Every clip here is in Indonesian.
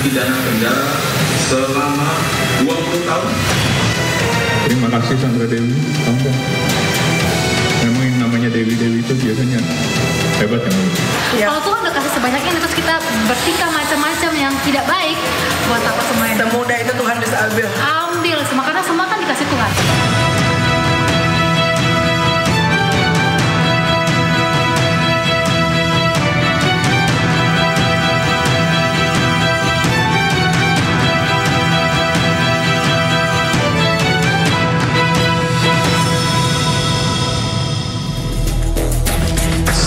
pidana penjara selama 20 tahun. Terima kasih Sandra Dewi. Memang yang namanya Dewi-Dewi itu biasanya hebat ya. Ya. Kalau Tuhan udah kasih sebanyaknya, terus kita bertingkah macam-macam yang tidak baik, buat apa semuanya? Semudah itu Tuhan bisa ambil. Ambil semua, karena semua kan dikasih Tuhan.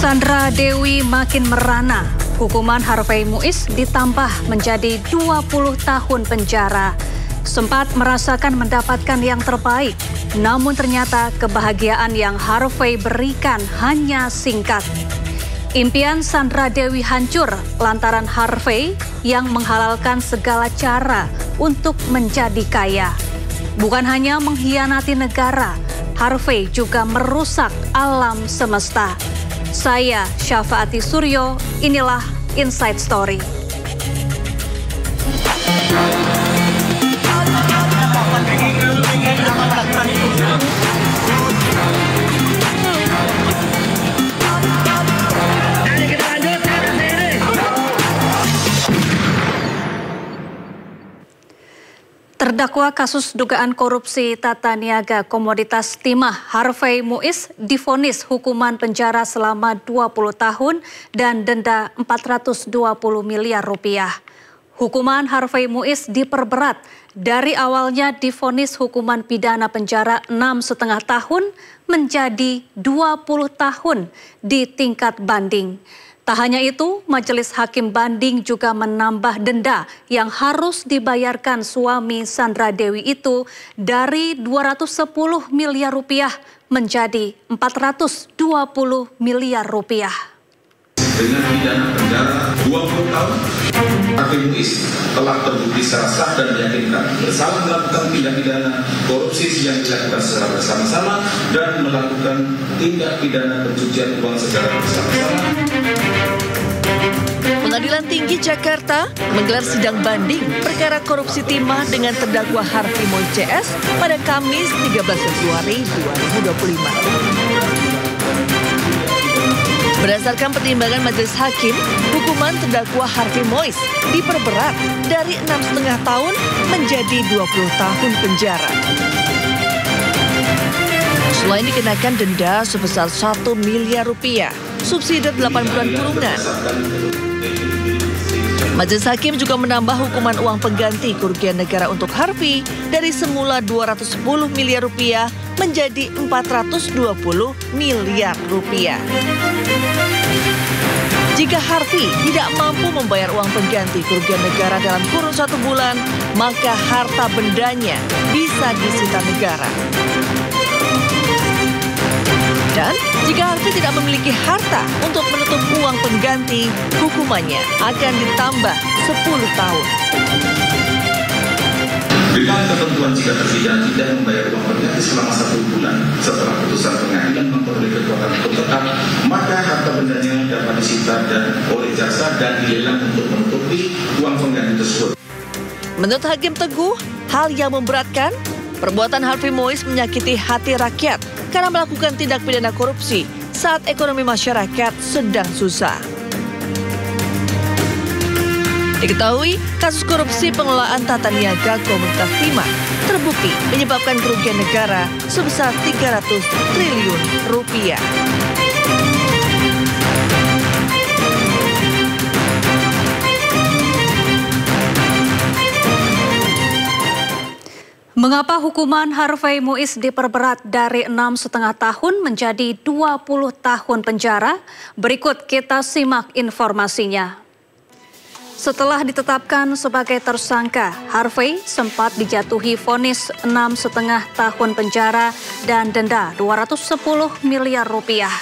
Sandra Dewi makin merana. Hukuman Harvey Muiz ditambah menjadi 20 tahun penjara. Sempat merasakan mendapatkan yang terbaik, namun ternyata kebahagiaan yang Harvey berikan hanya singkat. Impian Sandra Dewi hancur lantaran Harvey yang menghalalkan segala cara untuk menjadi kaya. Bukan hanya mengkhianati negara, Harvey juga merusak alam semesta. Saya Syafaati Suryo, inilah Inside Story. Terdakwa kasus dugaan korupsi tata niaga komoditas timah Harvey Muiz divonis hukuman penjara selama 20 tahun dan denda 420 miliar rupiah. Hukuman Harvey Muiz diperberat, dari awalnya divonis hukuman pidana penjara 6,5 tahun menjadi 20 tahun di tingkat banding. Tak hanya itu, Majelis Hakim Banding juga menambah denda yang harus dibayarkan suami Sandra Dewi itu dari 210 miliar rupiah menjadi 420 miliar rupiah. Dengan pidana penjara 20 tahun, Harvey Muiz telah terbukti secara sah dan meyakinkan bersalah melakukan tindak pidana korupsi yang dilakukan secara bersama-sama dan melakukan tindak pidana pencucian uang secara bersama-sama. Pengadilan Tinggi Jakarta menggelar sidang banding perkara korupsi timah dengan terdakwa Harvey Muiz CS pada Kamis 13 Februari 2025. Berdasarkan pertimbangan majelis hakim, hukuman terdakwa Harvey Muiz diperberat dari 6,5 tahun menjadi 20 tahun penjara. Selain dikenakan denda sebesar 1 miliar rupiah, subsidi 8 bulan kurungan. Majelis hakim juga menambah hukuman uang pengganti kerugian negara untuk Harvey dari semula 210 miliar rupiah menjadi 420 miliar rupiah. Jika Harvey tidak mampu membayar uang pengganti kerugian negara dalam kurun 1 bulan, maka harta bendanya bisa disita negara. Dan jika Harvey tidak memiliki harta untuk menutup uang pengganti, hukumannya akan ditambah 10 tahun. Dengan ketentuan jika terpidana tidak membayar uang pengganti selama 1 bulan setelah putusan pengadilan memperoleh kekuatan hukum tetap, maka harta bendanya dapat disita dan oleh jaksa dan dilelang untuk menutupi uang pengganti tersebut. Menurut Hakim Teguh, hal yang memberatkan, perbuatan Harvey Muiz menyakiti hati rakyat karena melakukan tindak pidana korupsi saat ekonomi masyarakat sedang susah. Diketahui, kasus korupsi pengelolaan tata niaga komoditas timah terbukti menyebabkan kerugian negara sebesar 300 triliun rupiah. Mengapa hukuman Harvey Muiz diperberat dari 6,5 tahun menjadi 20 tahun penjara? Berikut kita simak informasinya. Setelah ditetapkan sebagai tersangka, Harvey sempat dijatuhi vonis 6,5 tahun penjara dan denda 210 miliar rupiah.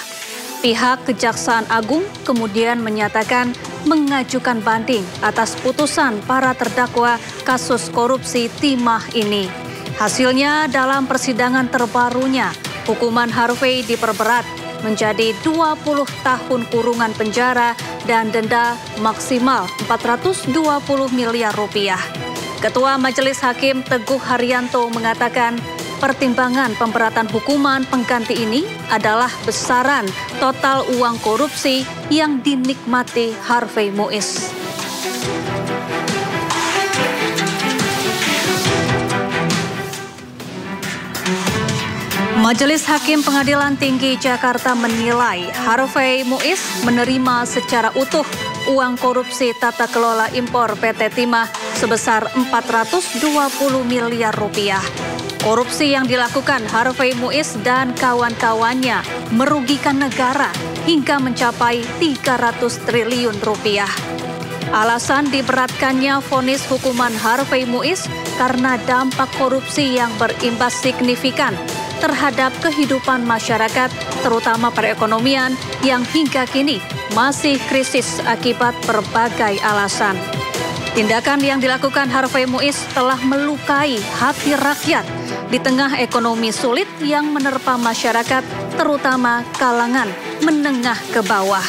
Pihak Kejaksaan Agung kemudian menyatakan mengajukan banding atas putusan para terdakwa kasus korupsi timah ini. Hasilnya dalam persidangan terbarunya, hukuman Harvey diperberat menjadi 20 tahun kurungan penjara dan denda maksimal 420 miliar rupiah. Ketua Majelis Hakim Teguh Haryanto mengatakan pertimbangan pemberatan hukuman pengganti ini adalah besaran total uang korupsi yang dinikmati Harvey Muiz. Majelis Hakim Pengadilan Tinggi Jakarta menilai Harvey Muiz menerima secara utuh uang korupsi tata kelola impor PT Timah sebesar 420 miliar rupiah. Korupsi yang dilakukan Harvey Muiz dan kawan-kawannya merugikan negara hingga mencapai 300 triliun rupiah. Alasan diberatkannya vonis hukuman Harvey Muiz karena dampak korupsi yang berimbas signifikan terhadap kehidupan masyarakat, terutama perekonomian yang hingga kini masih krisis akibat berbagai alasan. Tindakan yang dilakukan Harvey Muiz telah melukai hati rakyat di tengah ekonomi sulit yang menerpa masyarakat, terutama kalangan menengah ke bawah.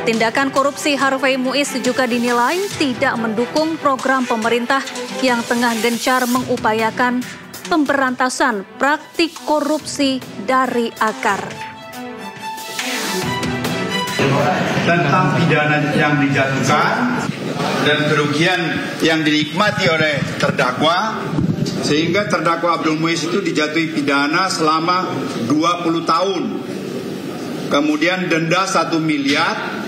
Tindakan korupsi Harvey Muiz juga dinilai tidak mendukung program pemerintah yang tengah gencar mengupayakan pemberantasan praktik korupsi dari akar. Tentang pidana yang dijatuhkan dan kerugian yang dinikmati oleh terdakwa, sehingga terdakwa Abdul Muiz itu dijatuhi pidana selama 20 tahun. Kemudian denda 1 miliar,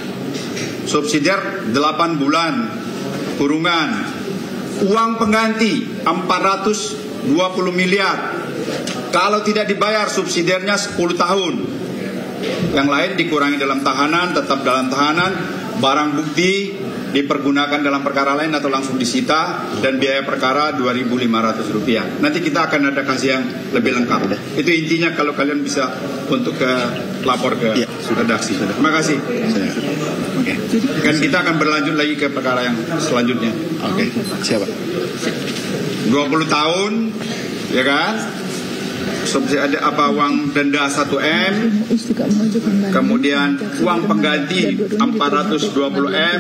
subsidiar 8 bulan kurungan, uang pengganti 420 miliar. Kalau tidak dibayar subsidiarnya 10 tahun. Yang lain dikurangi dalam tahanan, tetap dalam tahanan, barang bukti dipergunakan dalam perkara lain atau langsung disita, dan biaya perkara Rp2.500. Nanti kita akan ada kasih yang lebih lengkap. Itu intinya, kalau kalian bisa untuk lapor ke redaksi. Terima kasih. Oke. Dan kita akan berlanjut lagi ke perkara yang selanjutnya. Oke. Siapa? 20 tahun, ya kan? Ada uang denda 1M, kemudian uang pengganti 420M,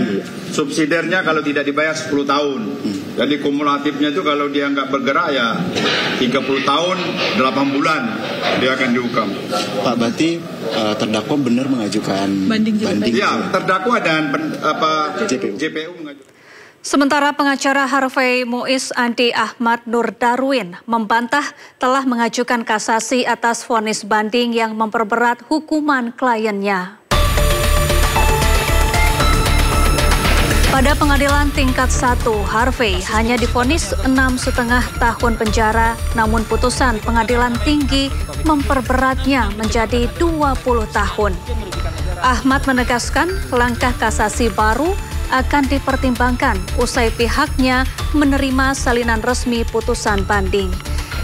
subsidiarnya kalau tidak dibayar 10 tahun. Jadi kumulatifnya itu kalau dia nggak bergerak ya 30 tahun 8 bulan dia akan dihukum. Pak, berarti terdakwa benar mengajukan banding? Ya, terdakwa dan JPU mengajukan. Sementara pengacara Harvey Muiz Andi Ahmad Nur Darwin membantah telah mengajukan kasasi atas vonis banding yang memperberat hukuman kliennya. Pada pengadilan tingkat 1, Harvey hanya divonis 6,5 tahun penjara, namun putusan pengadilan tinggi memperberatnya menjadi 20 tahun. Ahmad menegaskan langkah kasasi baru akan dipertimbangkan usai pihaknya menerima salinan resmi putusan banding.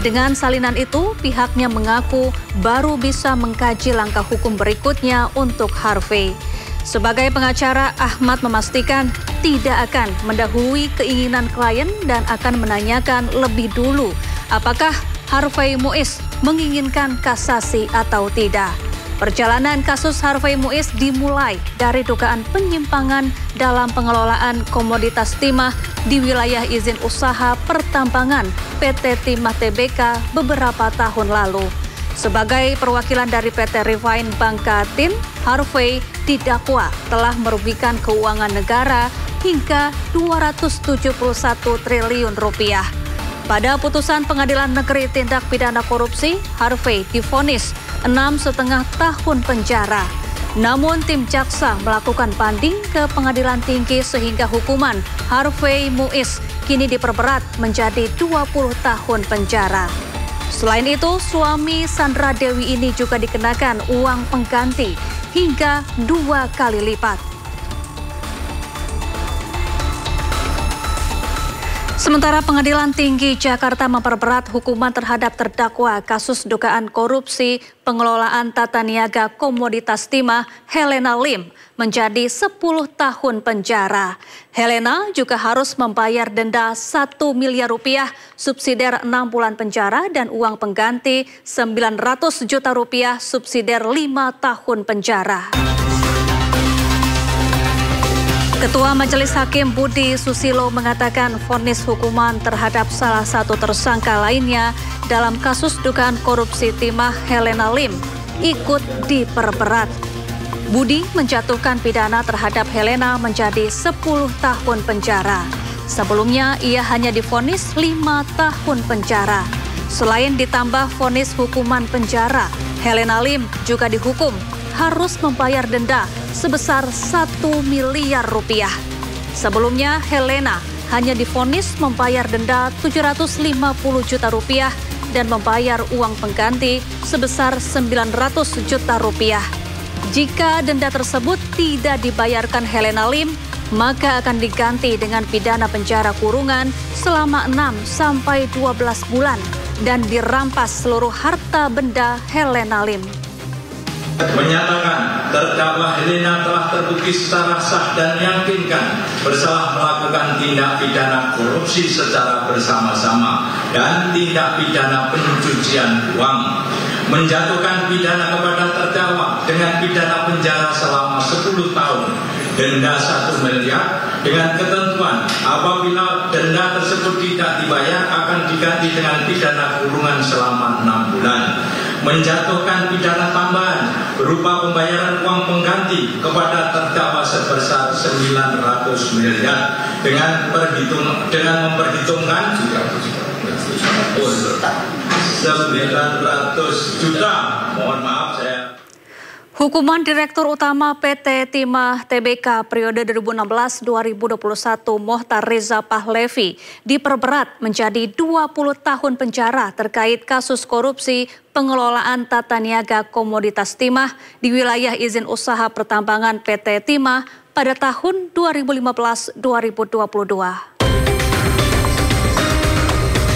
Dengan salinan itu, pihaknya mengaku baru bisa mengkaji langkah hukum berikutnya untuk Harvey. Sebagai pengacara, Ahmad memastikan tidak akan mendahului keinginan klien dan akan menanyakan lebih dulu apakah Harvey Muiz menginginkan kasasi atau tidak. Perjalanan kasus Harvey Muiz dimulai dari dugaan penyimpangan dalam pengelolaan komoditas timah di wilayah izin usaha pertambangan PT Timah Tbk beberapa tahun lalu. Sebagai perwakilan dari PT Refine Bangka Tin, Harvey didakwa telah merugikan keuangan negara hingga 271 triliun rupiah. Pada putusan Pengadilan Negeri Tindak Pidana Korupsi, Harvey divonis 6,5 tahun penjara. Namun tim jaksa melakukan banding ke Pengadilan Tinggi sehingga hukuman Harvey Muiz kini diperberat menjadi 20 tahun penjara. Selain itu, suami Sandra Dewi ini juga dikenakan uang pengganti hingga 2 kali lipat. Sementara Pengadilan Tinggi Jakarta memperberat hukuman terhadap terdakwa kasus dugaan korupsi pengelolaan tata niaga komoditas timah Helena Lim menjadi 10 tahun penjara. Helena juga harus membayar denda 1 miliar rupiah, subsidiar 6 bulan penjara, dan uang pengganti 900 juta rupiah, subsidiar 5 tahun penjara. Ketua Majelis Hakim Budi Susilo mengatakan vonis hukuman terhadap salah satu tersangka lainnya dalam kasus dugaan korupsi timah Helena Lim ikut diperberat. Budi menjatuhkan pidana terhadap Helena menjadi 10 tahun penjara. Sebelumnya ia hanya divonis 5 tahun penjara. Selain ditambah vonis hukuman penjara, Helena Lim juga dihukum harus membayar denda sebesar 1 miliar rupiah. Sebelumnya Helena hanya divonis membayar denda 750 juta rupiah dan membayar uang pengganti sebesar 900 juta rupiah. Jika denda tersebut tidak dibayarkan Helena Lim, maka akan diganti dengan pidana penjara kurungan selama 6 sampai 12 bulan dan dirampas seluruh harta benda Helena Lim. Menyatakan terdakwa Helena telah terbukti secara sah dan meyakinkan bersalah melakukan tindak pidana korupsi secara bersama-sama dan tindak pidana pencucian uang. Menjatuhkan pidana kepada terdakwa dengan pidana penjara selama 10 tahun, denda 1 miliar dengan ketentuan apabila denda tersebut tidak dibayar akan diganti dengan pidana kurungan selama 6 bulan. Menjatuhkan pidana tambahan berupa pembayaran uang pengganti kepada terdakwa sebesar 900 miliar dengan memperhitungkan 900 juta. Mohon maaf saya. Hukuman Direktur Utama PT Timah Tbk periode 2016-2021 Mohtar Reza Pahlevi diperberat menjadi 20 tahun penjara terkait kasus korupsi pengelolaan tata niaga komoditas timah di wilayah izin usaha pertambangan PT Timah pada tahun 2015-2022.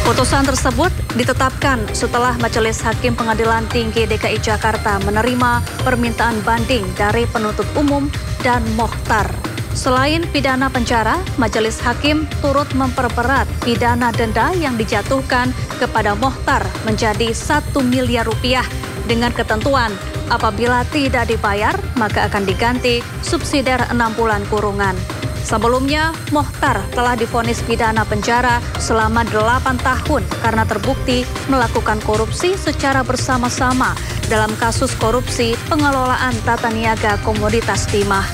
Putusan tersebut ditetapkan setelah Majelis Hakim Pengadilan Tinggi DKI Jakarta menerima permintaan banding dari penuntut umum dan Mohtar. Selain pidana penjara, Majelis Hakim turut memperberat pidana denda yang dijatuhkan kepada Mohtar menjadi 1 miliar rupiah dengan ketentuan apabila tidak dibayar maka akan diganti subsidiar 6 bulan kurungan. Sebelumnya, Mohtar telah divonis pidana penjara selama 8 tahun karena terbukti melakukan korupsi secara bersama-sama dalam kasus korupsi pengelolaan tata niaga komoditas timah.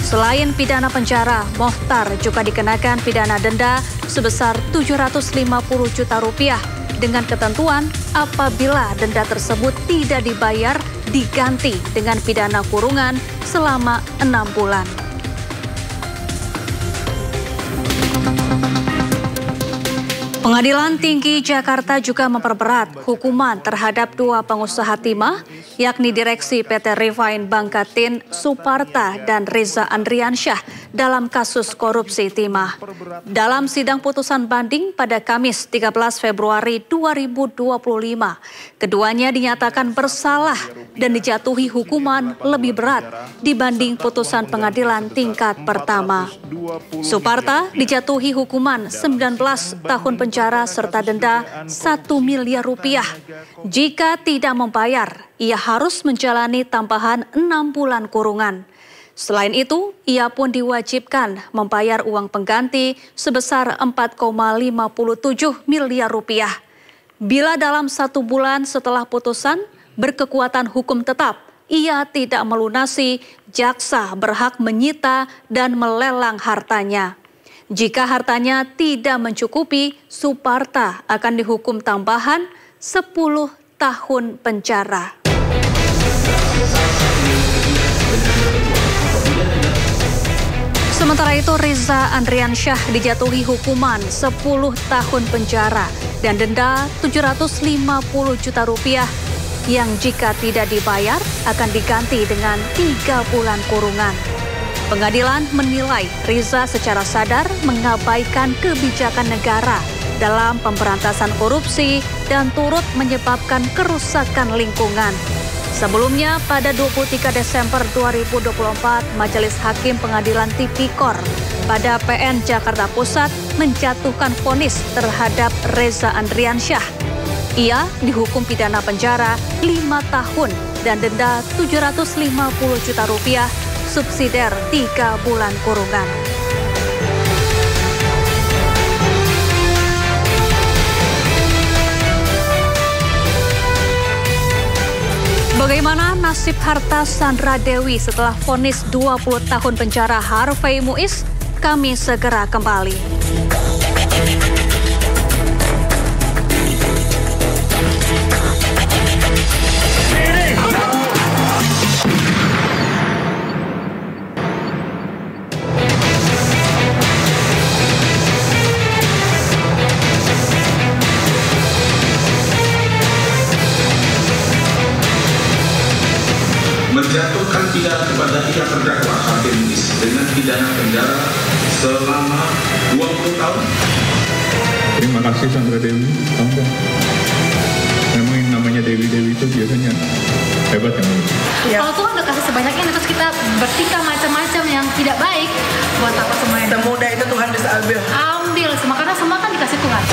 Selain pidana penjara, Mohtar juga dikenakan pidana denda sebesar 750 juta rupiah dengan ketentuan apabila denda tersebut tidak dibayar diganti dengan pidana kurungan selama 6 bulan. Pengadilan Tinggi Jakarta juga memperberat hukuman terhadap 2 pengusaha timah, yakni Direksi PT Refine Bangkatin Suparta dan Reza Andriansyah dalam kasus korupsi timah. Dalam sidang putusan banding pada Kamis 13 Februari 2025, keduanya dinyatakan bersalah dan dijatuhi hukuman lebih berat dibanding putusan pengadilan tingkat pertama. Suparta dijatuhi hukuman 19 tahun penjara serta denda 1 miliar rupiah. Jika tidak membayar, ia harus menjalani tambahan 6 bulan kurungan. Selain itu, ia pun diwajibkan membayar uang pengganti sebesar 4,57 miliar rupiah. Bila dalam 1 bulan setelah putusan berkekuatan hukum tetap, ia tidak melunasi, jaksa berhak menyita dan melelang hartanya. Jika hartanya tidak mencukupi, Suparta akan dihukum tambahan 10 tahun penjara. Sementara itu, Reza Andriansyah dijatuhi hukuman 10 tahun penjara dan denda 750 juta rupiah yang jika tidak dibayar akan diganti dengan 3 bulan kurungan. Pengadilan menilai Reza secara sadar mengabaikan kebijakan negara dalam pemberantasan korupsi dan turut menyebabkan kerusakan lingkungan. Sebelumnya, pada 23 Desember 2024, Majelis Hakim Pengadilan Tipikor pada PN Jakarta Pusat menjatuhkan vonis terhadap Reza Andriansyah. Ia dihukum pidana penjara 5 tahun dan denda 750 juta rupiah, subsidiar 3 bulan kurungan. Bagaimana nasib harta Sandra Dewi setelah vonis 20 tahun penjara Harvey Muiz? Kami segera kembali. Menjatuhkan pidana kepada tiga terdakwa Harvey Muiz dengan pidana penjara selama 20 tahun. Terima kasih Sandra Dewi. Memang yang namanya Dewi-Dewi itu biasanya hebat ya. Kalau Tuhan udah kasih sebanyaknya, terus kita bertingkah macam-macam yang tidak baik, buat apa semuanya? Semudah itu Tuhan bisa ambil. Ambil semua, karena semua kan dikasih Tuhan.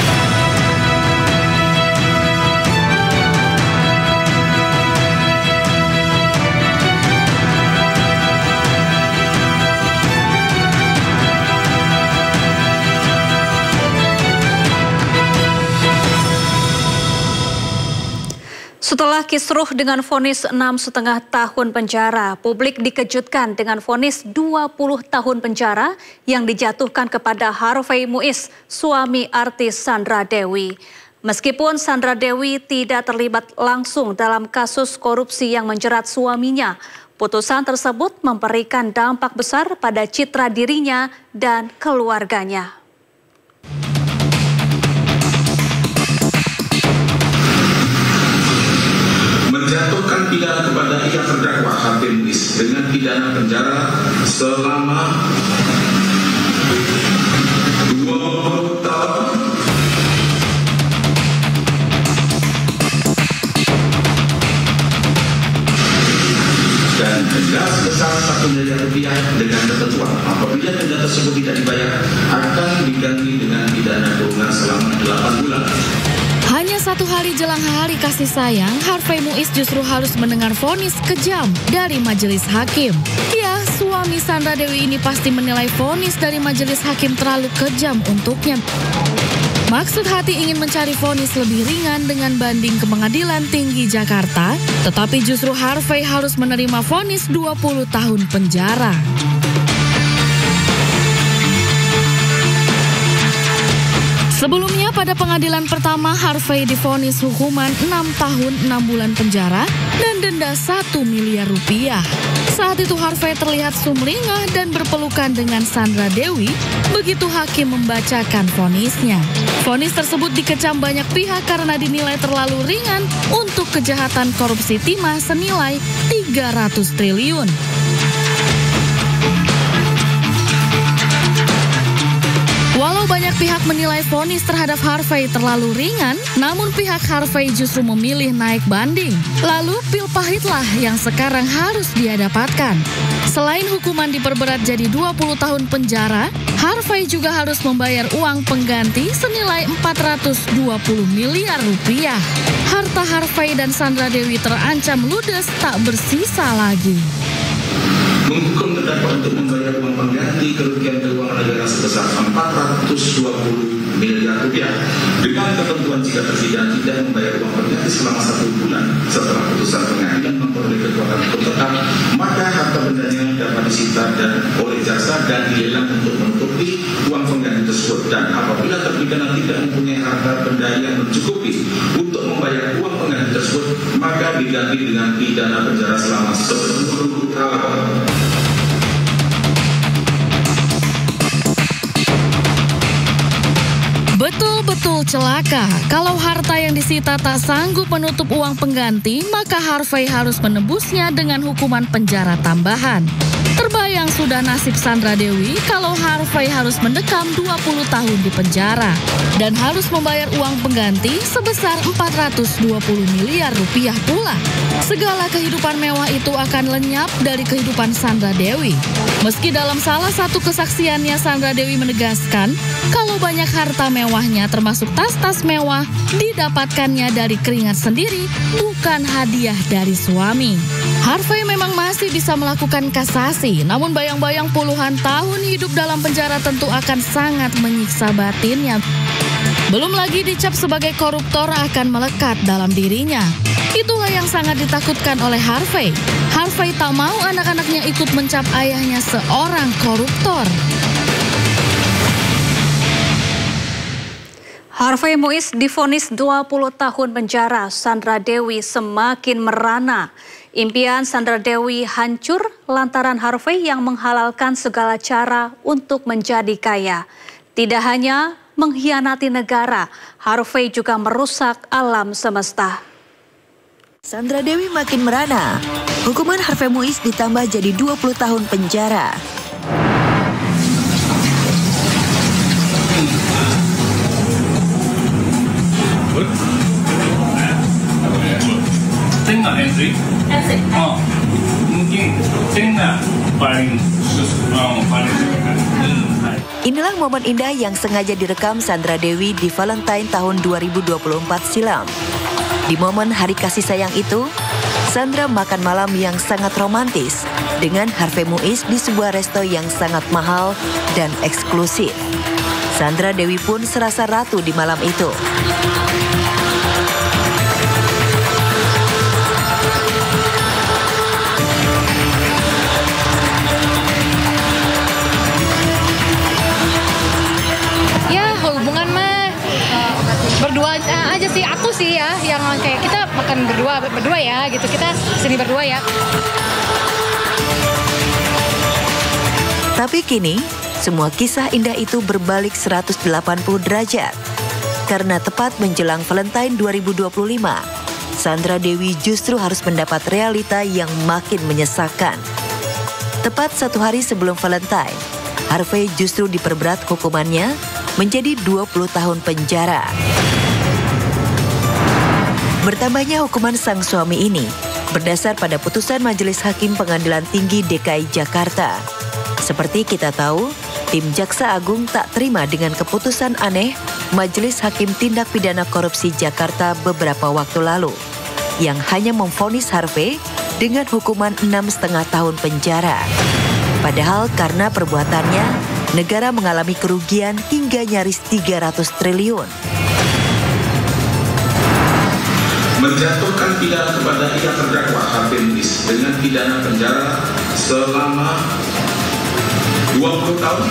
Setelah kisruh dengan vonis 6,5 tahun penjara, publik dikejutkan dengan vonis 20 tahun penjara yang dijatuhkan kepada Harvey Muiz, suami artis Sandra Dewi. Meskipun Sandra Dewi tidak terlibat langsung dalam kasus korupsi yang menjerat suaminya, putusan tersebut memberikan dampak besar pada citra dirinya dan keluarganya. Menjatuhkan pidana kepada tiga terdakwa Harvey Muiz dengan pidana penjara selama 20 tahun dan denda sebesar 1 miliar rupiah dengan ketentuan apabila denda tersebut tidak dibayar akan diganti dengan pidana kurungan selama 8 bulan. Hanya 1 hari jelang hari kasih sayang, Harvey Muiz justru harus mendengar vonis kejam dari majelis hakim. Ya, suami Sandra Dewi ini pasti menilai vonis dari majelis hakim terlalu kejam untuknya. Maksud hati ingin mencari vonis lebih ringan dengan banding ke Pengadilan Tinggi Jakarta, tetapi justru Harvey harus menerima vonis 20 tahun penjara. Sebelumnya pada pengadilan pertama, Harvey divonis hukuman 6 tahun 6 bulan penjara dan denda 1 miliar rupiah. Saat itu Harvey terlihat sumringah dan berpelukan dengan Sandra Dewi begitu hakim membacakan vonisnya. Vonis tersebut dikecam banyak pihak karena dinilai terlalu ringan untuk kejahatan korupsi timah senilai 300 triliun. Walau banyak pihak menilai vonis terhadap Harvey terlalu ringan, namun pihak Harvey justru memilih naik banding. Lalu pil pahitlah yang sekarang harus dia dapatkan. Selain hukuman diperberat jadi 20 tahun penjara, Harvey juga harus membayar uang pengganti senilai 420 miliar rupiah. Harta Harvey dan Sandra Dewi terancam ludes tak bersisa lagi. Menghukum terdakwa untuk membayar uang pengganti kerugian keuangan negara sebesar 420 miliar rupiah dengan ketentuan jika terpidana tidak membayar uang pengganti selama 1 bulan setelah putusan pengadilan memperoleh kekuatan hukum tetap, maka harta bendanya dapat disita dan oleh jaksa dan dilelang untuk menutupi uang pengganti tersebut. Dan apabila terpidana tidak mempunyai harta benda yang mencukupi untuk membayar uang pengganti tersebut, maka diganti dengan pidana penjara selama 10 tahun. Betul-betul celaka. Kalau harta yang disita tak sanggup menutup uang pengganti, maka Harvey harus menebusnya dengan hukuman penjara tambahan. Terbayang sudah nasib Sandra Dewi kalau Harvey harus mendekam 20 tahun di penjara dan harus membayar uang pengganti sebesar 420 miliar rupiah pula. Segala kehidupan mewah itu akan lenyap dari kehidupan Sandra Dewi. Meski dalam salah satu kesaksiannya Sandra Dewi menegaskan kalau banyak harta mewahnya termasuk tas-tas mewah didapatkannya dari keringat sendiri, bukan hadiah dari suami. Harvey memang masih bisa melakukan kasasi, namun bayang-bayang puluhan tahun hidup dalam penjara tentu akan sangat menyiksa batinnya. Belum lagi dicap sebagai koruptor akan melekat dalam dirinya. Itulah yang sangat ditakutkan oleh Harvey. Harvey tak mau anak-anaknya ikut mencap ayahnya seorang koruptor. Harvey Muiz divonis 20 tahun penjara. Sandra Dewi semakin merana. Impian Sandra Dewi hancur lantaran Harvey yang menghalalkan segala cara untuk menjadi kaya. Tidak hanya mengkhianati negara, Harvey juga merusak alam semesta. Sandra Dewi makin merana. Hukuman Harvey Muiz ditambah jadi 20 tahun penjara. Inilah momen indah yang sengaja direkam Sandra Dewi di Valentine tahun 2024 silam. Di momen hari kasih sayang itu, Sandra makan malam yang sangat romantis dengan Harvey Muiz di sebuah resto yang sangat mahal dan eksklusif. Sandra Dewi pun serasa ratu di malam itu. Berdua aja sih, aku sih ya, yang kayak kita makan berdua ya gitu, kita sini berdua ya. Tapi kini, semua kisah indah itu berbalik 180 derajat. Karena tepat menjelang Valentine 2025, Sandra Dewi justru harus mendapat realita yang makin menyesakan. Tepat 1 hari sebelum Valentine, Harvey justru diperberat hukumannya menjadi 20 tahun penjara. Bertambahnya hukuman sang suami ini berdasar pada putusan Majelis Hakim Pengadilan Tinggi DKI Jakarta. Seperti kita tahu, tim Jaksa Agung tak terima dengan keputusan aneh Majelis Hakim Tindak Pidana Korupsi Jakarta beberapa waktu lalu, yang hanya memvonis Harvey dengan hukuman 6,5 tahun penjara. Padahal karena perbuatannya, negara mengalami kerugian hingga nyaris 300 triliun. Menjatuhkan pidana kepada yang terdakwa Harvey Muiz dengan pidana penjara selama 20 tahun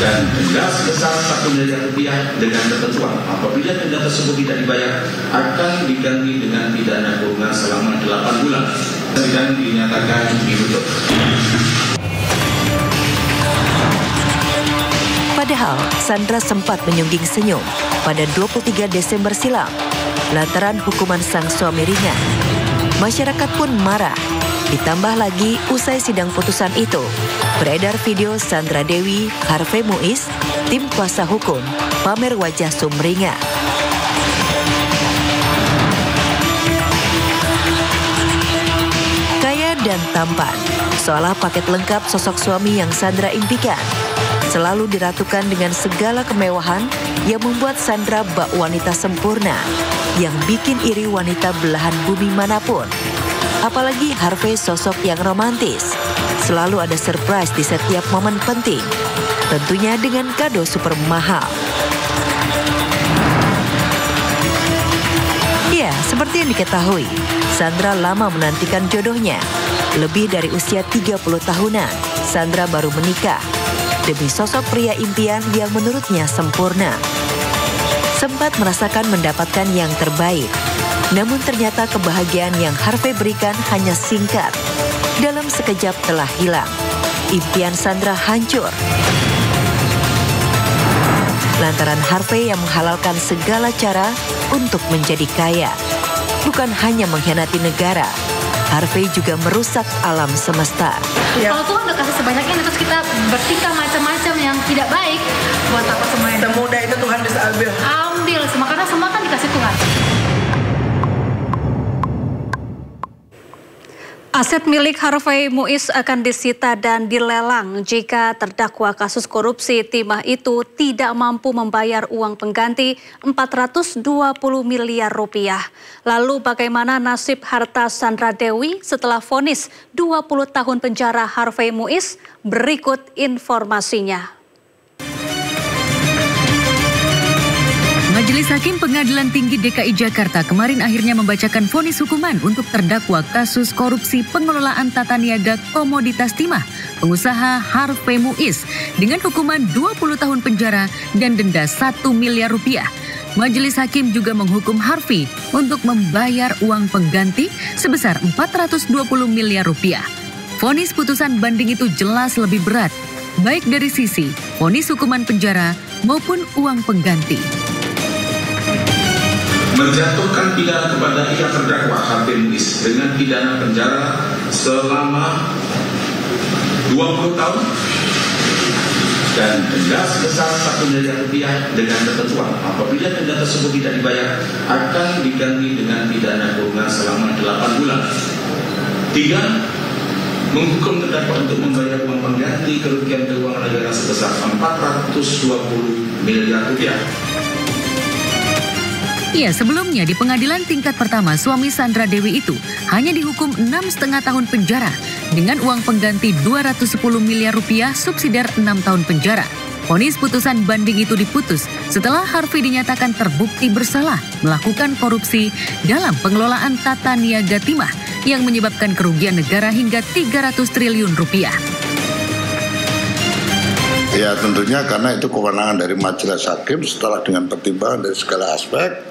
dan denda sebesar 1 miliar rupiah dengan ketentuan apabila denda tersebut tidak dibayar akan diganti dengan pidana kurungan selama 8 bulan. Sidang dinyatakan ditutup. Padahal Sandra sempat menyungging senyum pada 23 Desember silam lantaran hukuman sang suami ringan. Masyarakat pun marah. Ditambah lagi usai sidang putusan itu, beredar video Sandra Dewi, Harvey Muiz, tim kuasa hukum, pamer wajah sumringah. Kaya dan tampan, seolah paket lengkap sosok suami yang Sandra impikan. Selalu diratukan dengan segala kemewahan yang membuat Sandra bak wanita sempurna, yang bikin iri wanita belahan bumi manapun. Apalagi Harvey sosok yang romantis. Selalu ada surprise di setiap momen penting. Tentunya dengan kado super mahal. Ya, seperti yang diketahui, Sandra lama menantikan jodohnya. Lebih dari usia 30 tahunan, Sandra baru menikah demi sosok pria impian yang menurutnya sempurna. Sempat merasakan mendapatkan yang terbaik, namun ternyata kebahagiaan yang Harvey berikan hanya singkat. Dalam sekejap telah hilang. Impian Sandra hancur lantaran Harvey yang menghalalkan segala cara untuk menjadi kaya. Bukan hanya mengkhianati negara, Harvey juga merusak alam semesta. Kalau Tuhan udah kasih sebanyaknya, terus kita bertingkah macam-macam yang tidak baik, buat apa semuanya? Semudah itu Tuhan bisa ambil. Ambil semua, karena semua kan dikasih Tuhan. Aset milik Harvey Muiz akan disita dan dilelang jika terdakwa kasus korupsi timah itu tidak mampu membayar uang pengganti 420 miliar rupiah. Lalu bagaimana nasib harta Sandra Dewi setelah vonis 20 tahun penjara Harvey Muiz? Berikut informasinya. Majelis Hakim Pengadilan Tinggi DKI Jakarta kemarin akhirnya membacakan vonis hukuman untuk terdakwa kasus korupsi pengelolaan tata niaga komoditas timah pengusaha Harvey Muiz dengan hukuman 20 tahun penjara dan denda 1 miliar rupiah. Majelis Hakim juga menghukum Harvey untuk membayar uang pengganti sebesar 420 miliar rupiah. Vonis putusan banding itu jelas lebih berat, baik dari sisi vonis hukuman penjara maupun uang pengganti. Menjatuhkan pidana kepada yang terdakwa Harvey Muiz dengan pidana penjara selama 20 tahun dan denda sebesar 1 miliar rupiah dengan ketentuan apabila denda tersebut tidak dibayar akan diganti dengan pidana kurungan selama 8 bulan. 3. Menghukum terdakwa untuk membayar uang pengganti kerugian keuangan negara sebesar 420 miliar rupiah. Ya, sebelumnya di pengadilan tingkat pertama, suami Sandra Dewi itu hanya dihukum 6,5 tahun penjara dengan uang pengganti 210 miliar rupiah subsidiar 6 tahun penjara. Vonis putusan banding itu diputus setelah Harvey dinyatakan terbukti bersalah melakukan korupsi dalam pengelolaan tata niaga timah yang menyebabkan kerugian negara hingga 300 triliun rupiah. Ya, tentunya karena itu kewenangan dari majelis hakim setelah dengan pertimbangan dari segala aspek,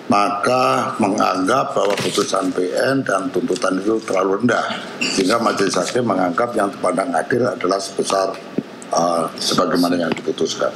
maka menganggap bahwa putusan PN dan tuntutan itu terlalu rendah, sehingga majelis hakim menganggap yang dipandang adil adalah sebesar sebagaimana yang diputuskan.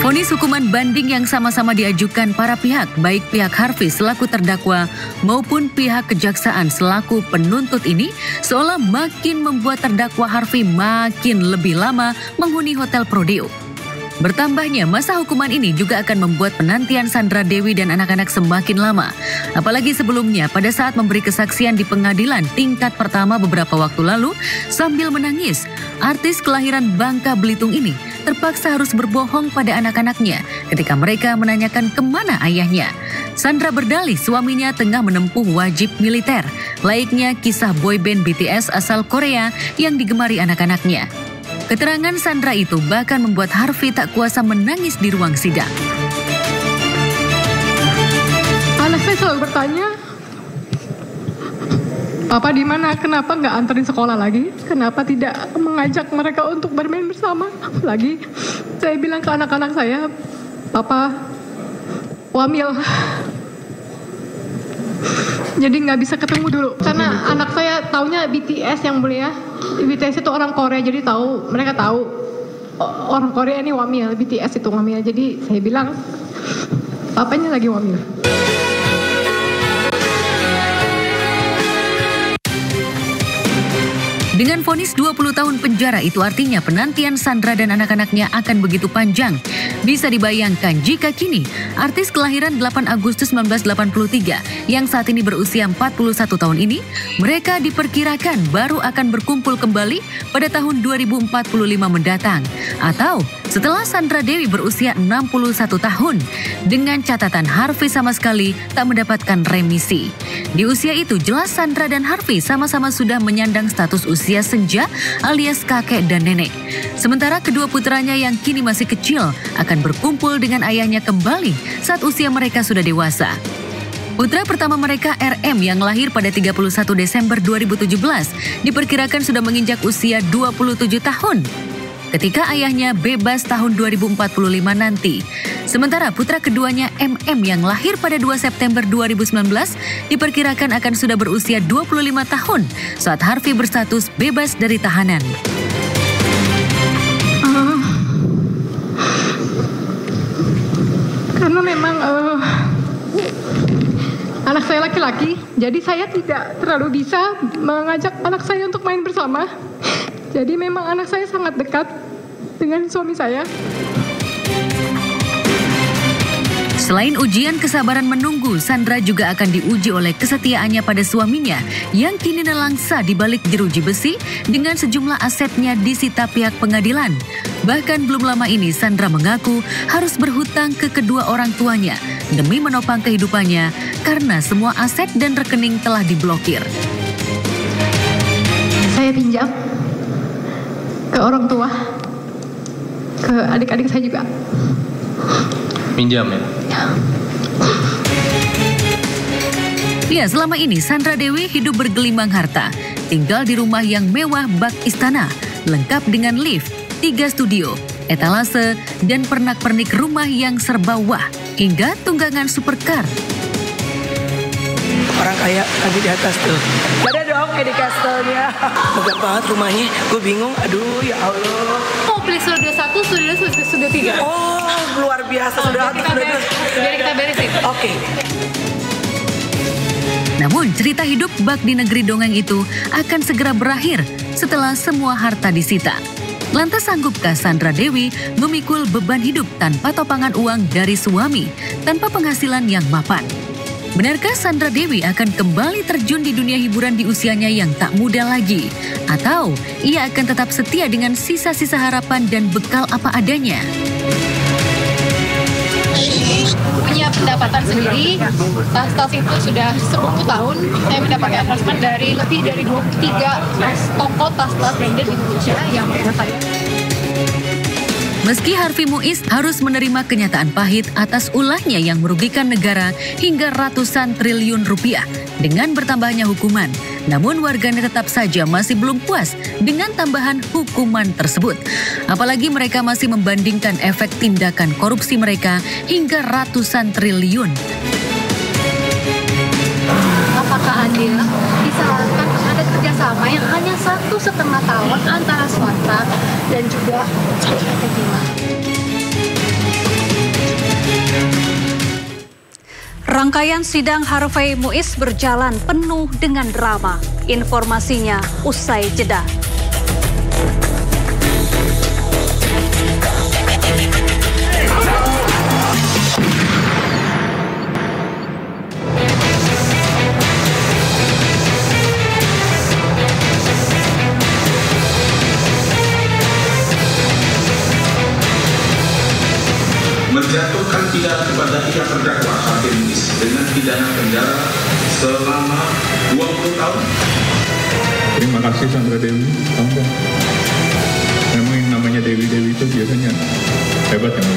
Vonis hukuman banding yang sama-sama diajukan para pihak, baik pihak Harvey selaku terdakwa maupun pihak kejaksaan selaku penuntut ini seolah makin membuat terdakwa Harvey makin lebih lama menghuni Hotel Prodeo. Bertambahnya masa hukuman ini juga akan membuat penantian Sandra Dewi dan anak-anak semakin lama. Apalagi sebelumnya pada saat memberi kesaksian di pengadilan tingkat pertama beberapa waktu lalu sambil menangis, artis kelahiran Bangka Belitung ini terpaksa harus berbohong pada anak-anaknya ketika mereka menanyakan kemana ayahnya. Sandra berdalih suaminya tengah menempuh wajib militer, layaknya kisah boyband BTS asal Korea yang digemari anak-anaknya. Keterangan Sandra itu bahkan membuat Harvey tak kuasa menangis di ruang sidang. Anak saya selalu bertanya, Papa di mana? Kenapa nggak anterin sekolah lagi? Kenapa tidak mengajak mereka untuk bermain bersama lagi? Saya bilang ke anak-anak saya, Papa wamil. Jadi nggak bisa ketemu dulu. Karena anak saya taunya BTS yang mulia. BTS itu orang Korea, jadi mereka tahu orang Korea ini wamil, BTS itu wamil. Jadi saya bilang, papanya lagi wamil. Dengan vonis 20 tahun penjara itu artinya penantian Sandra dan anak-anaknya akan begitu panjang. Bisa dibayangkan jika kini artis kelahiran 8 Agustus 1983 yang saat ini berusia 41 tahun ini, mereka diperkirakan baru akan berkumpul kembali pada tahun 2045 mendatang. Atau setelah Sandra Dewi berusia 61 tahun, dengan catatan Harvey sama sekali tak mendapatkan remisi. Di usia itu jelas Sandra dan Harvey sama-sama sudah menyandang status usia senja alias kakek dan nenek. Sementara kedua putranya yang kini masih kecil akan berkumpul dengan ayahnya kembali saat usia mereka sudah dewasa. Putra pertama mereka RM yang lahir pada 31 Desember 2017 diperkirakan sudah menginjak usia 27 tahun ketika ayahnya bebas tahun 2045 nanti. Sementara putra keduanya MM yang lahir pada 2 September 2019 diperkirakan akan sudah berusia 25 tahun saat Harvey berstatus bebas dari tahanan. Karena memang anak saya laki-laki, jadi saya tidak terlalu bisa mengajak anak saya untuk main bersama. Jadi memang anak saya sangat dekat dengan suami saya. Selain ujian kesabaran menunggu, Sandra juga akan diuji oleh kesetiaannya pada suaminya yang kini nelangsa di balik jeruji besi dengan sejumlah asetnya disita pihak pengadilan. Bahkan belum lama ini Sandra mengaku harus berhutang ke kedua orang tuanya demi menopang kehidupannya karena semua aset dan rekening telah diblokir. Saya pinjam ke orang tua, ke adik-adik saya juga. Pinjam ya? Ya, selama ini Sandra Dewi hidup bergelimang harta. Tinggal di rumah yang mewah bak istana, lengkap dengan lift, 3 studio, etalase, dan pernak-pernik rumah yang serba wah, hingga tunggangan supercar. Orang kaya lagi di atas tuh. Ada dong kayak di kastelnya. Megah banget rumahnya, gue bingung. Aduh ya Allah. Oh, pilih studio 1, studio 3. Oh, luar biasa. Sudah Biar kita beresin. Oke. Namun cerita hidup bak di negeri dongeng itu akan segera berakhir setelah semua harta disita. Lantas sanggupkah Sandra Dewi memikul beban hidup tanpa topangan uang dari suami, tanpa penghasilan yang mapan? Benarkah Sandra Dewi akan kembali terjun di dunia hiburan di usianya yang tak muda lagi? Atau ia akan tetap setia dengan sisa-sisa harapan dan bekal apa adanya? Punya pendapatan sendiri, tas itu sudah 10 tahun. Saya mendapatkan endorsement dari lebih dari 23 toko tas-tas branded di Indonesia yang menurut saya. Meski Harvey Muiz harus menerima kenyataan pahit atas ulahnya yang merugikan negara hingga ratusan triliun rupiah dengan bertambahnya hukuman, namun warganet tetap saja masih belum puas dengan tambahan hukuman tersebut. Apalagi mereka masih membandingkan efek tindakan korupsi mereka hingga ratusan triliun. Apakah adil? Misalkan ada kerjasama yang hanya 1,5 tahun antara swasta dan juga PT Timah. Rangkaian sidang Harvey Muiz berjalan penuh dengan drama. Informasinya usai jeda. Menjatuhkan pidana kepada pihak terdakwa Harvey Muiz dengan pidana penjara selama 20 tahun. Terima kasih Sandra Dewi. Memang yang namanya Dewi itu biasanya hebat yang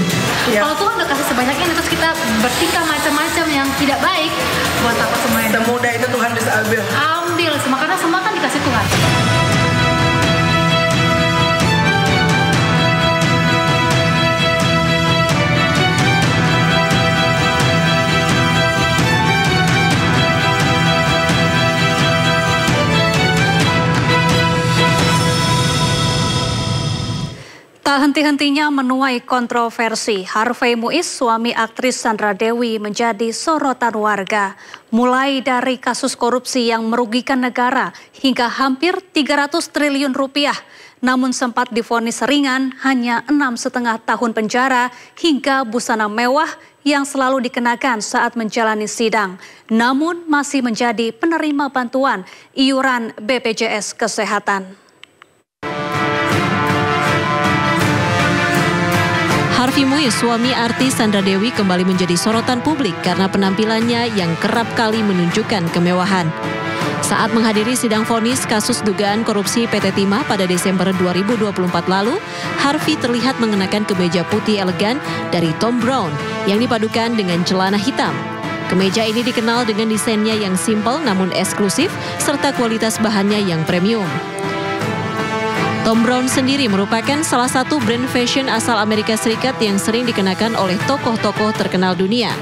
Ya. Kalau Tuhan udah kasih sebanyak ini terus kita bertingkah macam-macam yang tidak baik, buat apa semuanya? Semudah itu Tuhan bisa ambil. Ambil semua, karena semua kan dikasih Tuhan. Tak henti-hentinya menuai kontroversi, Harvey Muiz, suami aktris Sandra Dewi, menjadi sorotan warga. Mulai dari kasus korupsi yang merugikan negara hingga hampir 300 triliun rupiah. Namun sempat divonis ringan hanya 6,5 tahun penjara hingga busana mewah yang selalu dikenakan saat menjalani sidang. Namun masih menjadi penerima bantuan iuran BPJS Kesehatan. Harvey Muiz, suami artis Sandra Dewi, kembali menjadi sorotan publik karena penampilannya yang kerap kali menunjukkan kemewahan. Saat menghadiri sidang vonis kasus dugaan korupsi PT Timah pada Desember 2024 lalu, Harvey terlihat mengenakan kemeja putih elegan dari Thom Browne yang dipadukan dengan celana hitam. Kemeja ini dikenal dengan desainnya yang simpel namun eksklusif serta kualitas bahannya yang premium. Thom Browne sendiri merupakan salah satu brand fashion asal Amerika Serikat yang sering dikenakan oleh tokoh-tokoh terkenal dunia.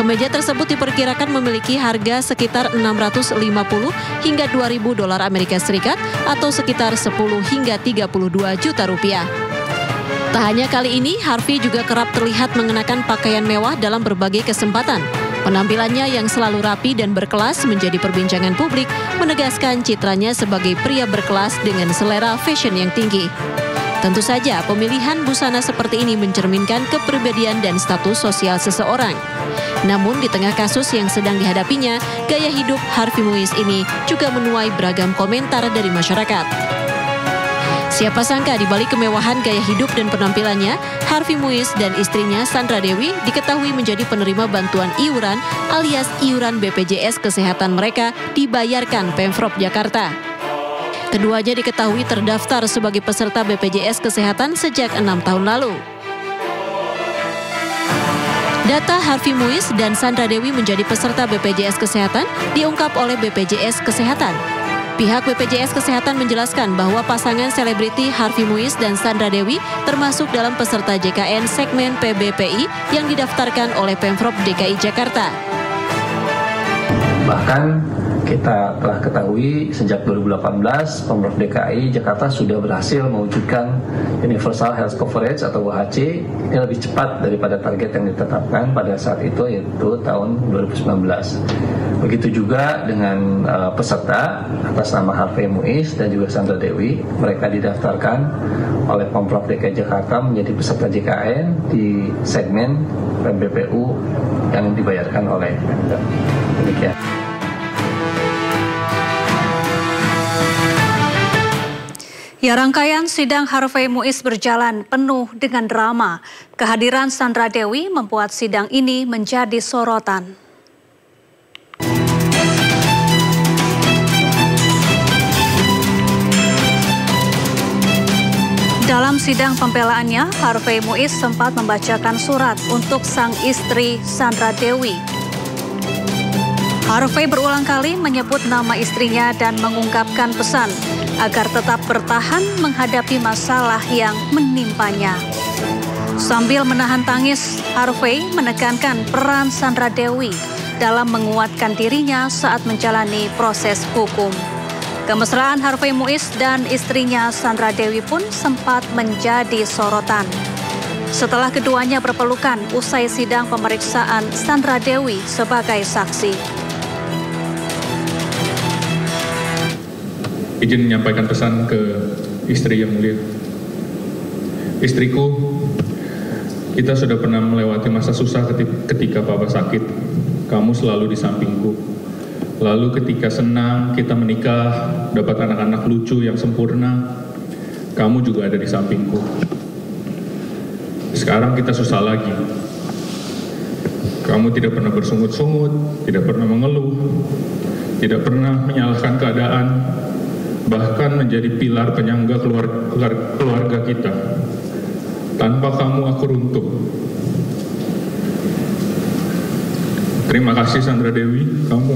Kemeja tersebut diperkirakan memiliki harga sekitar 650 hingga 2.000 dolar Amerika Serikat atau sekitar 10 hingga 32 juta rupiah. Tak hanya kali ini, Harvey juga kerap terlihat mengenakan pakaian mewah dalam berbagai kesempatan. Penampilannya yang selalu rapi dan berkelas menjadi perbincangan publik, menegaskan citranya sebagai pria berkelas dengan selera fashion yang tinggi. Tentu saja pemilihan busana seperti ini mencerminkan kepribadian dan status sosial seseorang. Namun di tengah kasus yang sedang dihadapinya, gaya hidup Harvey Muiz ini juga menuai beragam komentar dari masyarakat. Siapa sangka di balik kemewahan gaya hidup dan penampilannya, Harvey Muiz dan istrinya Sandra Dewi diketahui menjadi penerima bantuan iuran alias iuran BPJS Kesehatan mereka dibayarkan Pemprov Jakarta. Keduanya diketahui terdaftar sebagai peserta BPJS Kesehatan sejak 6 tahun lalu. Data Harvey Muiz dan Sandra Dewi menjadi peserta BPJS Kesehatan diungkap oleh BPJS Kesehatan. Pihak BPJS Kesehatan menjelaskan bahwa pasangan selebriti Harvey Muiz dan Sandra Dewi termasuk dalam peserta JKN segmen PBPI yang didaftarkan oleh Pemprov DKI Jakarta. Bahkan kita telah ketahui sejak 2018 Pemprov DKI Jakarta sudah berhasil mewujudkan Universal Health Coverage atau UHC ini lebih cepat daripada target yang ditetapkan pada saat itu, yaitu tahun 2019. Begitu juga dengan peserta atas nama Harvey Muiz dan juga Sandra Dewi, mereka didaftarkan oleh Pemprov DKI Jakarta menjadi peserta JKN di segmen PBPU yang dibayarkan oleh Pemda. Demikian. Ya, rangkaian sidang Harvey Muiz berjalan penuh dengan drama. Kehadiran Sandra Dewi membuat sidang ini menjadi sorotan. Dalam sidang pembelaannya, Harvey Muiz sempat membacakan surat untuk sang istri Sandra Dewi. Harvey berulang kali menyebut nama istrinya dan mengungkapkan pesan agar tetap bertahan menghadapi masalah yang menimpanya. Sambil menahan tangis, Harvey menekankan peran Sandra Dewi dalam menguatkan dirinya saat menjalani proses hukum. Kemesraan Harvey Muiz dan istrinya Sandra Dewi pun sempat menjadi sorotan. Setelah keduanya berpelukan usai sidang pemeriksaan Sandra Dewi sebagai saksi. Izin menyampaikan pesan ke istri yang mulia. Istriku, kita sudah pernah melewati masa susah ketika Papa sakit. Kamu selalu di sampingku. Lalu ketika senang, kita menikah, dapat anak-anak lucu yang sempurna, kamu juga ada di sampingku. Sekarang kita susah lagi. Kamu tidak pernah bersungut-sungut, tidak pernah mengeluh, tidak pernah menyalahkan keadaan, bahkan menjadi pilar penyangga keluarga kita. Tanpa kamu aku runtuh. Terima kasih Sandra Dewi, kamu.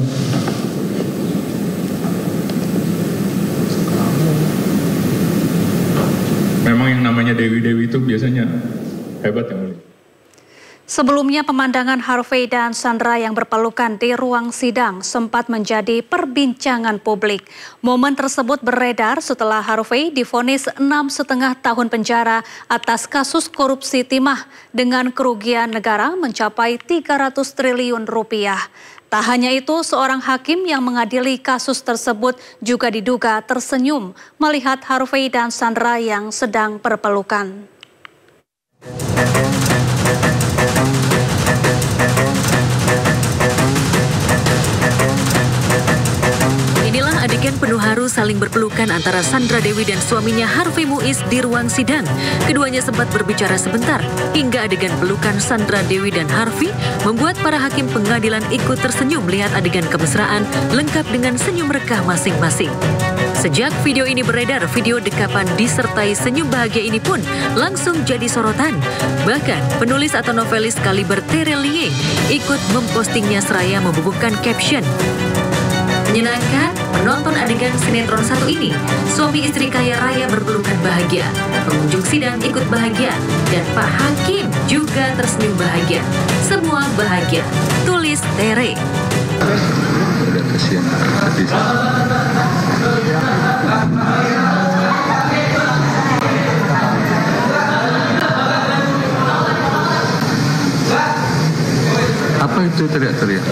Memang yang namanya Dewi-Dewi itu biasanya hebat ya mulia. Sebelumnya pemandangan Harvey dan Sandra yang berpelukan di ruang sidang sempat menjadi perbincangan publik. Momen tersebut beredar setelah Harvey divonis 6,5 tahun penjara atas kasus korupsi timah dengan kerugian negara mencapai 300 triliun rupiah. Tak hanya itu, seorang hakim yang mengadili kasus tersebut juga diduga tersenyum melihat Harvey dan Sandra yang sedang berpelukan. Inilah adegan penuh haru saling berpelukan antara Sandra Dewi dan suaminya Harvey Muiz di ruang sidang. Keduanya sempat berbicara sebentar, hingga adegan pelukan Sandra Dewi dan Harvey membuat para hakim pengadilan ikut tersenyum melihat adegan kemesraan lengkap dengan senyum rekah masing-masing. Sejak video ini beredar, video dekapan disertai senyum bahagia ini pun langsung jadi sorotan. Bahkan penulis atau novelis kaliber Terelie ikut mempostingnya seraya membubuhkan caption. Menyenangkan menonton adegan sinetron satu ini. Suami istri kaya raya berpelukan bahagia. Pengunjung sidang ikut bahagia. Dan Pak Hakim juga tersenyum bahagia. Semua bahagia. Tulis Tere. Udah kasihan. Apa itu teriak-teriak?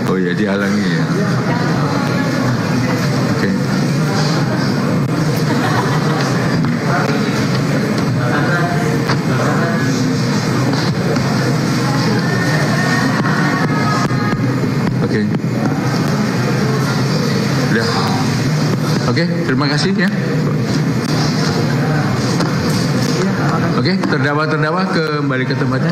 Oh ya, dihalangi ya. Oke. Oke, terima kasih ya. Oke, terdakwa kembali ke tempatnya.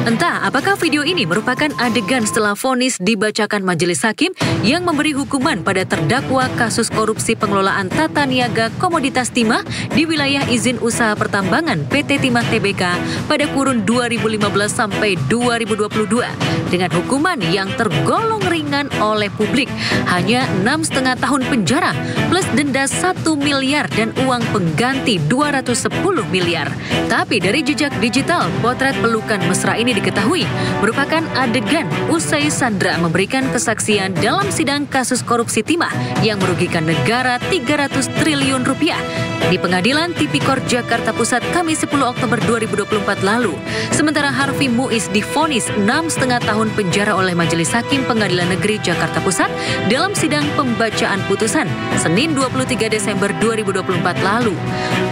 Entah apakah video ini merupakan adegan setelah vonis dibacakan majelis hakim yang memberi hukuman pada terdakwa kasus korupsi pengelolaan tata niaga komoditas timah di wilayah izin usaha pertambangan PT Timah Tbk pada kurun 2015 sampai 2022 dengan hukuman yang tergolong ringan oleh publik, hanya 6,5 tahun penjara plus denda 1 miliar dan uang pengganti 210 miliar. Tapi dari jejak digital, potret pelukan mesra ini diketahui merupakan adegan usai Sandra memberikan kesaksian dalam sidang kasus korupsi timah yang merugikan negara 300 triliun rupiah di Pengadilan Tipikor Jakarta Pusat Kamis 10 Oktober 2024 lalu. Sementara Harvey Muiz divonis 6,5 tahun penjara oleh Majelis Hakim Pengadilan Negeri Jakarta Pusat dalam sidang pembacaan putusan Senin 23 Desember 2024 lalu.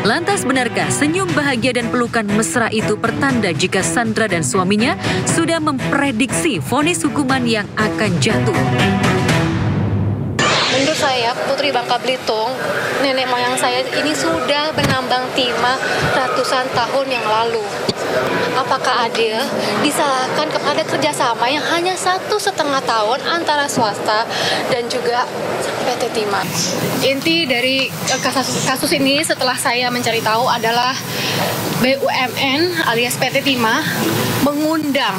Lantas benarkah senyum bahagia dan pelukan mesra itu pertanda jika Sandra dan suaminya sudah memprediksi vonis hukuman yang akan jatuh? Menurut saya, Putri Bangka Belitung, nenek moyang saya ini sudah menambang timah ratusan tahun yang lalu. Apakah adil disalahkan kepada kerjasama yang hanya 1,5 tahun antara swasta dan juga PT Timah? Inti dari kasus ini setelah saya mencari tahu adalah BUMN alias PT Timah mengundang,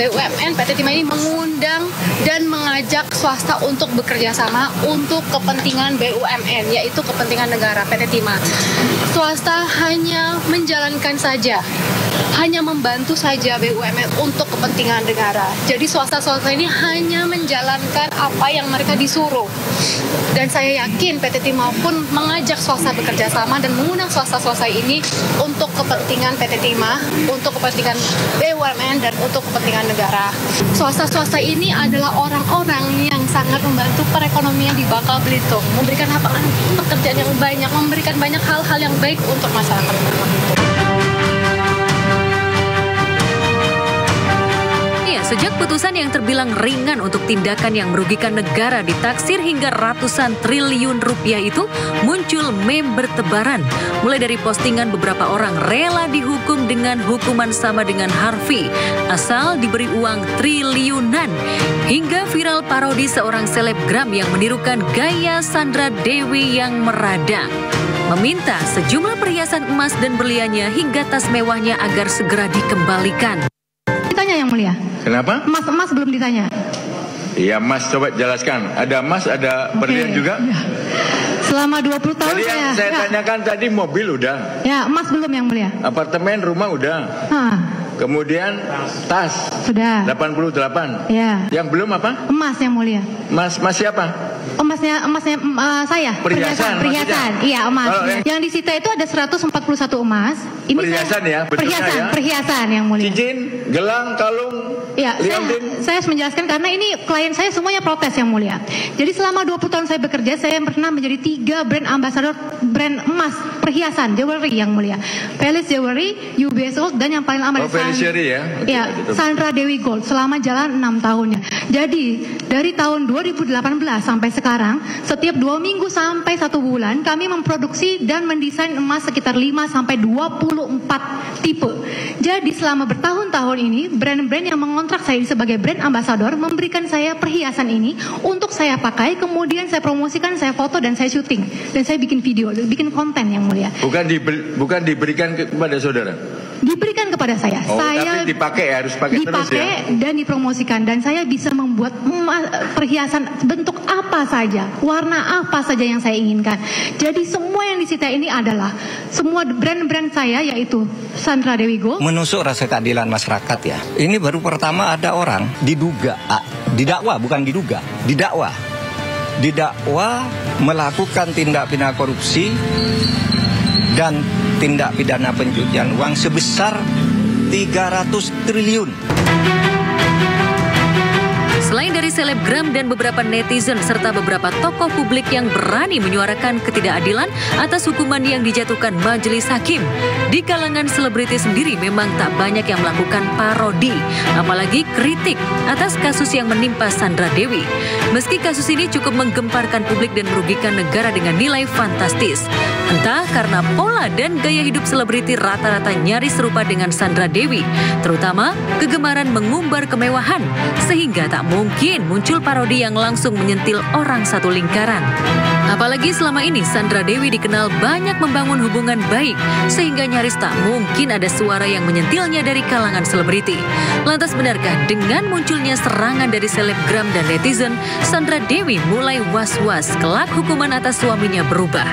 BUMN PT Timah ini mengundang dan mengajak swasta untuk bekerja sama untuk kepentingan BUMN, yaitu kepentingan negara PT Timah. Swasta hanya menjalankan saja, hanya membantu saja BUMN untuk kepentingan negara. Jadi swasta-swasta ini hanya menjalankan apa yang mereka disuruh. Dan saya yakin PT Timah pun mengajak swasta bekerja sama dan mengundang swasta-swasta ini untuk kepentingan PT Timah, untuk kepentingan BUMN dan untuk kepentingan negara. Swasta-swasta ini adalah orang-orang yang sangat membantu perekonomian di Bangka Belitung, memberikan lapangan pekerjaan yang banyak, memberikan banyak hal-hal yang baik untuk masyarakat Bangka Belitung. Sejak putusan yang terbilang ringan untuk tindakan yang merugikan negara ditaksir hingga ratusan triliun rupiah itu, muncul meme bertebaran. Mulai dari postingan beberapa orang rela dihukum dengan hukuman sama dengan Harvey, asal diberi uang triliunan, hingga viral parodi seorang selebgram yang menirukan gaya Sandra Dewi yang meradang, meminta sejumlah perhiasan emas dan berliannya hingga tas mewahnya agar segera dikembalikan. Ditanya Yang Mulia. Kenapa? Emas belum ditanya. Iya, emas coba jelaskan. Ada emas, ada berlian juga? Ya. Selama 20 tahun tadi yang saya tanyakan tadi mobil udah. Ya, emas belum Yang Mulia. Apartemen, rumah udah. Kemudian tas. Sudah. 88. Ya. Yang belum apa? Emas Yang Mulia. Emas siapa? Emasnya saya. Perhiasan. Iya, emas. Yang disita itu ada 141 emas. Ini perhiasan ya, perhiasan Yang Mulia. Cincin, gelang, kalung. Ya, saya harus menjelaskan karena ini klien saya semuanya protes Yang Mulia. Jadi selama 20 tahun saya bekerja, saya pernah menjadi 3 brand ambassador brand emas perhiasan jewelry Yang Mulia. Palace Jewelry, UBS Gold, dan yang paling lama Sandra Dewi Gold selama jalan 6 tahunnya. Jadi dari tahun 2018 sampai sekarang, setiap 2 minggu sampai 1 bulan kami memproduksi dan mendesain emas sekitar 5 sampai 24 tipe. Jadi selama bertahun-tahun ini brand-brand yang mengontrak saya sebagai brand ambassador memberikan saya perhiasan ini untuk saya pakai, kemudian saya promosikan, saya foto dan saya syuting dan saya bikin video, bikin konten Yang Mulia. Bukan diberikan kepada saudara. Diberikan kepada saya. Saya tapi dipakai harus pakai terus ya. Dan dipromosikan dan saya bisa membuat perhiasan bentuk apa saja, warna apa saja yang saya inginkan. Jadi semua yang disita ini adalah semua brand-brand saya, yaitu Sandra Dewi Gold. Menusuk rasa keadilan masyarakat ya. Ini baru pertama ada orang didakwa melakukan tindak pidana korupsi dan tindak pidana pencucian uang sebesar 300 triliun. Selain dari selebgram dan beberapa netizen serta beberapa tokoh publik yang berani menyuarakan ketidakadilan atas hukuman yang dijatuhkan majelis hakim. Di kalangan selebriti sendiri memang tak banyak yang melakukan parodi, apalagi kritik atas kasus yang menimpa Sandra Dewi. Meski kasus ini cukup menggemparkan publik dan merugikan negara dengan nilai fantastis. Entah karena pola dan gaya hidup selebriti rata-rata nyaris serupa dengan Sandra Dewi, terutama kegemaran mengumbar kemewahan, sehingga tak mungkin muncul parodi yang langsung menyentil orang satu lingkaran. Apalagi selama ini Sandra Dewi dikenal banyak membangun hubungan baik, sehingga nyaris tak mungkin ada suara yang menyentilnya dari kalangan selebriti. Lantas benarkah dengan munculnya serangan dari selebgram dan netizen, Sandra Dewi mulai was-was kelak hukuman atas suaminya berubah?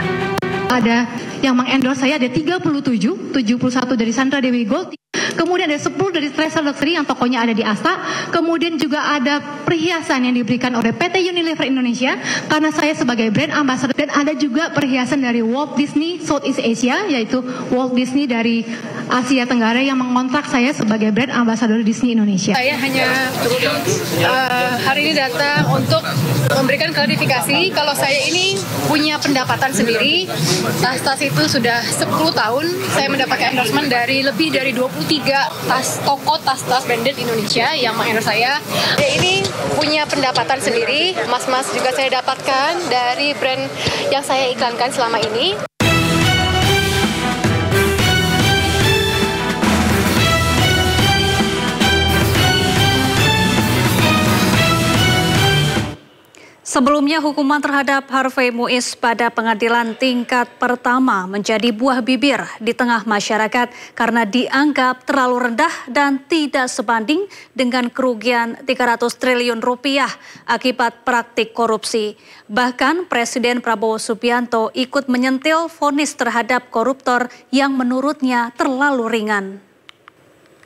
Ada yang mengendorse saya, ada 71 dari Sandra Dewi Gold. Kemudian ada 10 dari Treasure Luxury yang tokonya ada di Asta. Kemudian juga ada perhiasan yang diberikan oleh PT Unilever Indonesia karena saya sebagai brand ambassador. Dan ada juga perhiasan dari Walt Disney Southeast Asia, yaitu Walt Disney dari Asia Tenggara yang mengontrak saya sebagai brand ambassador Disney Indonesia. Saya hanya hari ini datang untuk memberikan klarifikasi kalau saya ini punya pendapatan sendiri. Tas-tas itu sudah 10 tahun saya mendapatkan endorsement dari lebih dari 23 toko tas-tas branded Indonesia yang mengendorse saya. Ini punya pendapatan sendiri, mas-mas juga saya dapatkan dari brand yang saya iklankan selama ini. Sebelumnya, hukuman terhadap Harvey Muiz pada pengadilan tingkat pertama menjadi buah bibir di tengah masyarakat karena dianggap terlalu rendah dan tidak sebanding dengan kerugian 300 triliun rupiah akibat praktik korupsi. Bahkan Presiden Prabowo Subianto ikut menyentil vonis terhadap koruptor yang menurutnya terlalu ringan.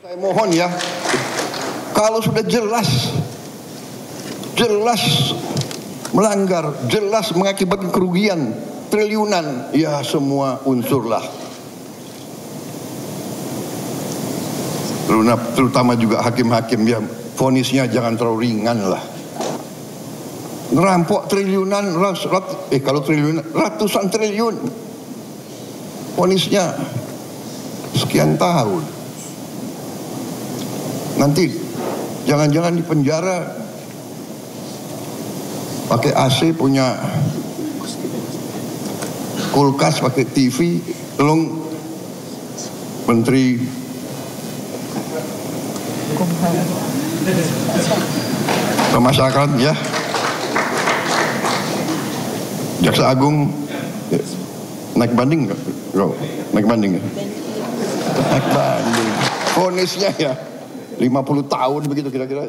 Saya mohon ya, kalau sudah jelas melanggar, jelas mengakibatkan kerugian triliunan, ya semua unsurlah. Terutama juga hakim-hakim ya, vonisnya jangan terlalu ringan lah. Ngerampok triliunan, kalau triliunan, ratusan triliun, vonisnya sekian tahun. Nanti jangan-jangan di penjara pakai AC, punya kulkas, pakai TV, tolong Menteri Pemasarakatan ya, Jaksa Agung naik banding nggak? Naik banding ya? Naik banding. Vonisnya ya 50 tahun begitu kira-kira.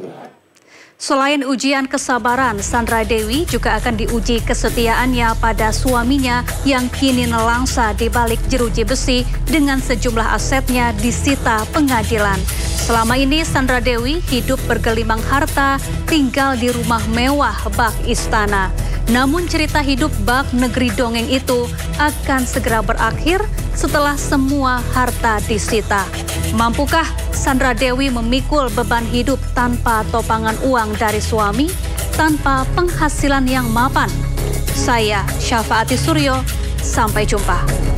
Selain ujian kesabaran, Sandra Dewi juga akan diuji kesetiaannya pada suaminya yang kini nelangsa di balik jeruji besi dengan sejumlah asetnya disita pengadilan. Selama ini Sandra Dewi hidup bergelimang harta, tinggal di rumah mewah bak istana. Namun cerita hidup bak negeri dongeng itu akan segera berakhir setelah semua harta disita. Mampukah Sandra Dewi memikul beban hidup tanpa topangan uang dari suami, tanpa penghasilan yang mapan? Saya Syafaati Suryo, sampai jumpa.